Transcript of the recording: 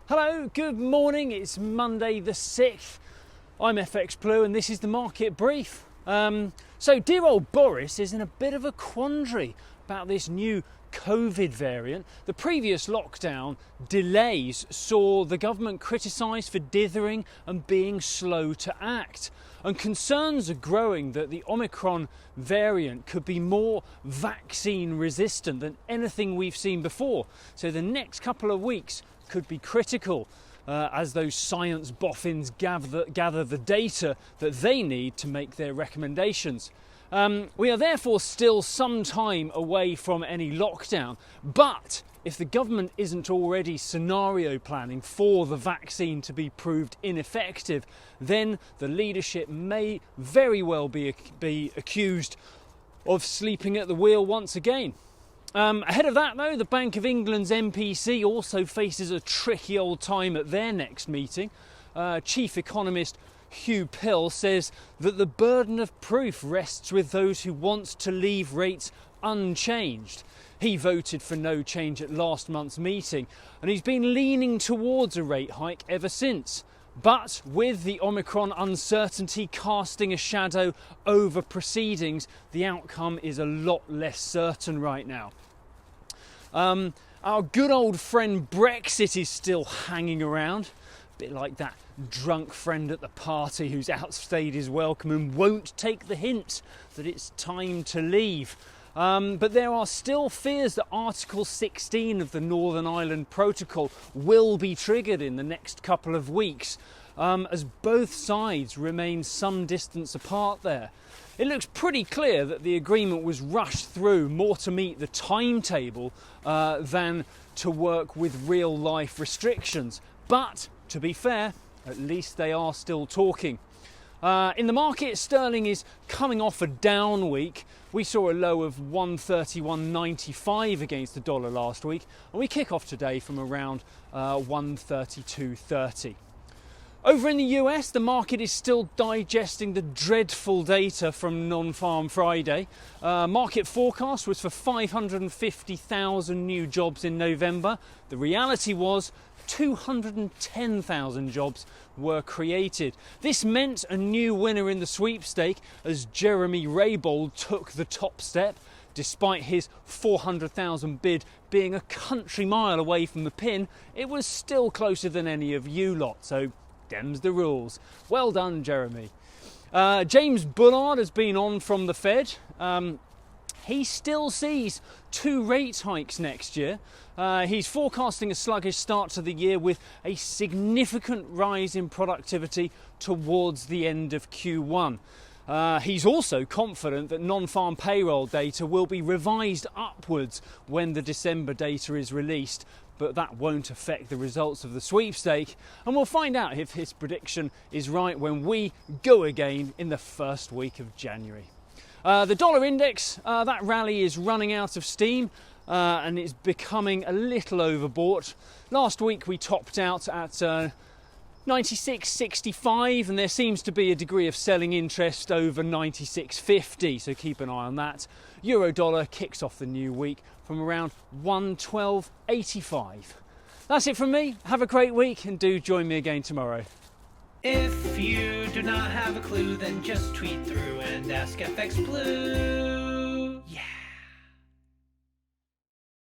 Hello, good morning. It's Monday the 6th. I'm FX Blue and this is the market brief. So dear old Boris is in a bit of a quandary about this new COVID variant. The previous lockdown delays saw the government criticised for dithering and being slow to act. And concerns are growing that the Omicron variant could be more vaccine resistant than anything we've seen before. So the next couple of weeks could be critical as those science boffins gather the data that they need to make their recommendations. We are therefore still some time away from any lockdown, but if the government isn't already scenario planning for the vaccine to be proved ineffective, then the leadership may very well be accused of sleeping at the wheel once again. Ahead of that, though, the Bank of England's MPC also faces a tricky old time at their next meeting. Chief Economist Hugh Pill says that the burden of proof rests with those who want to leave rates unchanged. He voted for no change at last month's meeting, and he's been leaning towards a rate hike ever since. But with the Omicron uncertainty casting a shadow over proceedings, the outcome is a lot less certain right now. Our good old friend Brexit is still hanging around, a bit like that drunk friend at the party who's outstayed his welcome and won't take the hint that it's time to leave. But there are still fears that Article 16 of the Northern Ireland Protocol will be triggered in the next couple of weeks, as both sides remain some distance apart there. It looks pretty clear that the agreement was rushed through more to meet the timetable than to work with real life restrictions. But to be fair, at least they are still talking. In the market, sterling is coming off a down week. We saw a low of 131.95 against the dollar last week, and we kick off today from around 132.30. Over in the US, the market is still digesting the dreadful data from Non-Farm Friday. Market forecast was for 550,000 new jobs in November. The reality was 210,000 jobs were created. This meant a new winner in the sweepstake as Jeremy Raybould took the top step. Despite his 400,000 bid being a country mile away from the pin, it was still closer than any of you lot. So them's the rules. Well done, Jeremy. James Bullard has been on from the Fed. He still sees 2 rate hikes next year. He's forecasting a sluggish start to the year with a significant rise in productivity towards the end of Q1. He's also confident that non-farm payroll data will be revised upwards when the December data is released, but that won't affect the results of the sweepstake, and we'll find out if his prediction is right when we go again in the first week of January. The dollar index, that rally is running out of steam and it's becoming a little overbought. Last week we topped out at 96.65, and there seems to be a degree of selling interest over 96.50, so keep an eye on that. Euro dollar kicks off the new week from around 112.85. That's it from me. Have a great week and do join me again tomorrow. If you do not have a clue, then just tweet through and ask FX Blue.